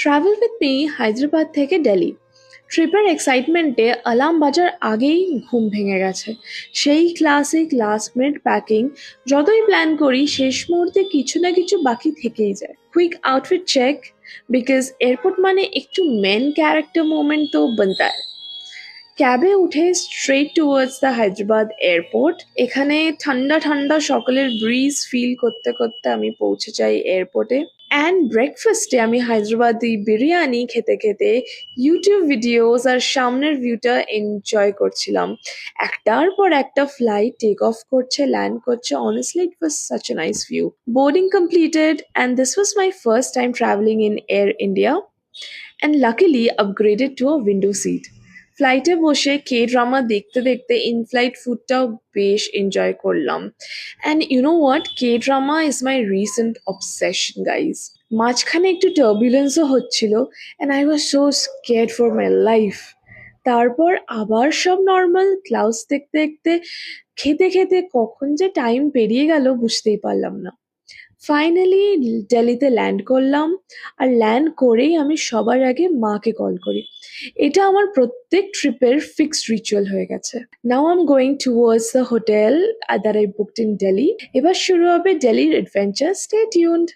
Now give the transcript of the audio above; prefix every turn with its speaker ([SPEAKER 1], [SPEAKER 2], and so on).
[SPEAKER 1] Travel with me Hyderabad থেকে দিল্লি। ট্রিপের এক্সাইটমেন্টে alarm বাজার আগেই ঘুম ভেঙে গেছে। সেই ক্লাসিক লাস্ট মিনিট প্যাকিং। যতই প্ল্যান করি শেষ মুহূর্তে কিছু না কিছু বাকি থেকেই যায়। Quick outfit check, because airport মানে একটু মেন ক্যারেক্টার মোমেন্ট তো বানতা है। ক্যাবে উঠে straight towards the Hyderabad airport. এখানে ঠান্ডা ঠান্ডা সকালের ব্রিজ ফিল করতে করতে আমি পৌঁছে যাই এয়ারপোর্টে। অ্যান্ড ব্রেকফাস্টে আমি হায়দ্রাবাদি বিরিয়ানি খেতে খেতে ইউটিউব ভিডিওস আর সামনের ভিউটা এনজয় করছিলাম। একটার পর একটা ফ্লাইট টেক অফ করছে, ল্যান্ড করছে। Honestly it was such a nice view. Boarding completed and this was my first time travelling in air India and luckily upgraded to a window seat. ফ্লাইটে বসে K drama দেখতে দেখতে in flight ফুডটাও বেশ enjoy করলাম। And you know what, K drama is my recent obsession guys. মাঝখানে একটু টার্বুলেন্সও হচ্ছিল and I was so scared for my life. তারপর আবার সব নর্মাল ক্লাউডস দেখতে দেখতে খেতে খেতে কখন যে টাইম পেরিয়ে গেল বুঝতেই পারলাম না। ফাইনালি দিল্লিতে ল্যান্ড করলাম। আর ল্যান্ড করেই আমি সবার আগে মাকে কল করি। এটা আমার প্রত্যেক ট্রিপের ফিক্সড রিচুয়াল হয়ে গেছে। Now I am going towards the hotel that I booked in Delhi. এবার শুরু হবে দিল্লির অ্যাডভেঞ্চার। Stay tuned.